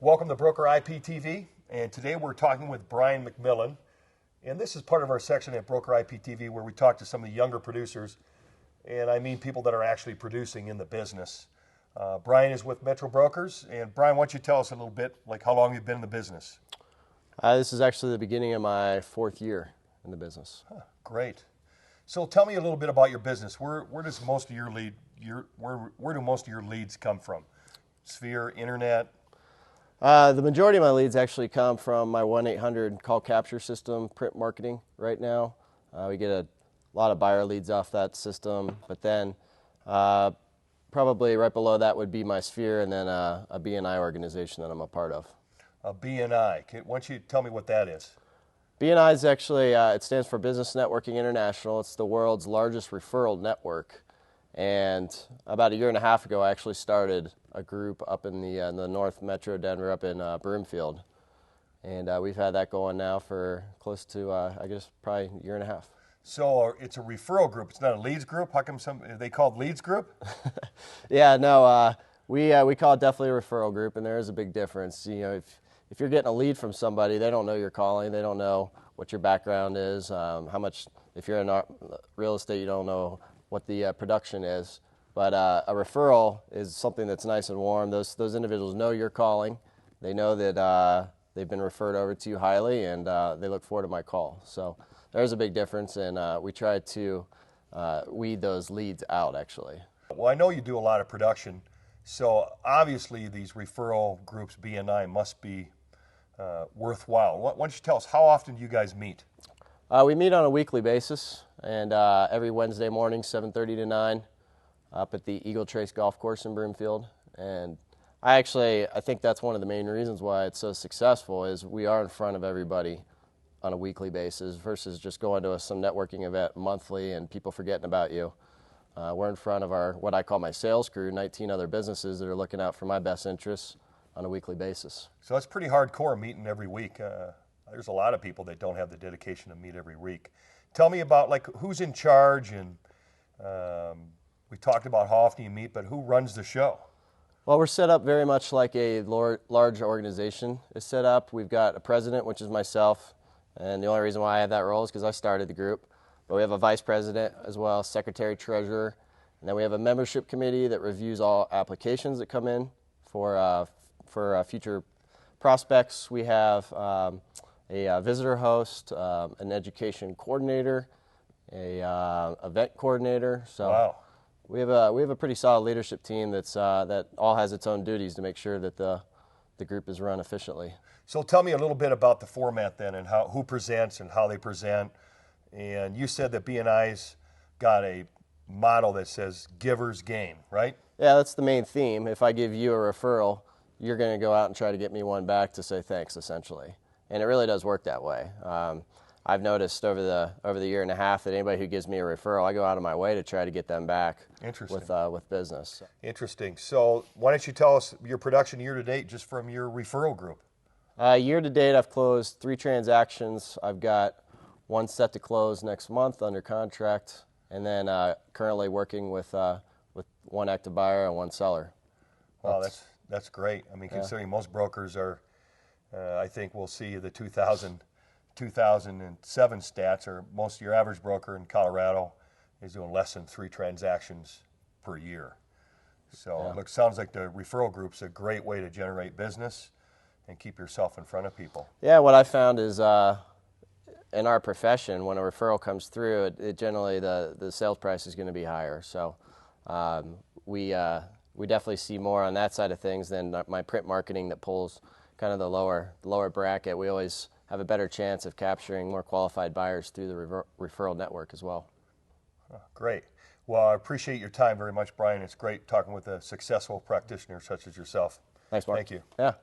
Welcome to Broker IP TV, and today we're talking with Brian Macmillan, and this is part of our section at Broker IP TV where we talk to some of the younger producers, and I mean people that are actually producing in the business. Brian is with Metro Brokers, and Brian, why don't you tell us a little bit, like how long you've been in the business? This is actually the beginning of my 4th year in the business. Great. So tell me a little bit about your business. Where does most of your where do most of your leads come from? Sphere, internet? The majority of my leads actually come from my 1-800 call capture system, print marketing right now. We get a lot of buyer leads off that system, but then probably right below that would be my Sphere and then a BNI organization that I'm a part of. A BNI. Why don't you tell me what that is? BNI is actually, it stands for Business Networking International. It's the world's largest referral network. And about a year and a half ago, I actually started a group up in the North Metro Denver, up in Broomfield. And we've had that going now for close to, I guess, probably a year and a half. So it's a referral group. It's not a leads group? How come are they called leads group? Yeah, no, we call it definitely a referral group, and there is a big difference. You know, if you're getting a lead from somebody, they don't know you're calling, they don't know what your background is, how much, if you're in real estate, you don't know what the production is. But a referral is something that's nice and warm. Those individuals know you're calling. They know that they've been referred over to you highly, and they look forward to my call. So there's a big difference, and we try to weed those leads out, actually. Well, I know you do a lot of production, so obviously these referral groups, BNI, must be worthwhile. Why don't you tell us, how often do you guys meet? We meet on a weekly basis, and every Wednesday morning, 7:30 to 9, up at the Eagle Trace Golf Course in Broomfield. And I think that's one of the main reasons why it's so successful is we are in front of everybody on a weekly basis versus just going to some networking event monthly and people forgetting about you. We're in front of what I call my sales crew, 19 other businesses that are looking out for my best interests on a weekly basis. So that's pretty hardcore, meeting every week. There's a lot of people that don't have the dedication to meet every week. Tell me about like who's in charge, and we talked about how often you meet, but who runs the show? Well, we're set up very much like a large organization is set up. We've got a president, which is myself, and the only reason why I have that role is because I started the group. But we have a vice president as well, secretary, treasurer, and then we have a membership committee that reviews all applications that come in for future prospects. We have a visitor host, an education coordinator, a event coordinator. So wow. We have a pretty solid leadership team that all has its own duties to make sure that the group is run efficiently. So tell me a little bit about the format then, and who presents and how they present. And you said that BNI's got a motto that says givers gain, right? Yeah, that's the main theme. If I give you a referral, you're going to go out and try to get me one back to say thanks, essentially. And it really does work that way. I've noticed over the year and a half that anybody who gives me a referral, I go out of my way to try to get them back with business. Interesting. So why don't you tell us your production year to date just from your referral group? Year to date, I've closed 3 transactions. I've got 1 set to close next month under contract, and then currently working with 1 active buyer and 1 seller. Wow, that's great. I mean, considering most brokers are, I think we'll see the 2007 stats, or most of your average broker in Colorado is doing less than 3 transactions per year. So it sounds like the referral group's a great way to generate business and keep yourself in front of people. Yeah, what I found is in our profession, when a referral comes through, it generally the sales price is going to be higher. So we definitely see more on that side of things than my print marketing that pulls kind of the lower bracket. We always have a better chance of capturing more qualified buyers through the referral network as well. Oh, great. Well, I appreciate your time very much, Brian. It's great talking with a successful practitioner such as yourself. Thanks, Mark. Thank you. Yeah.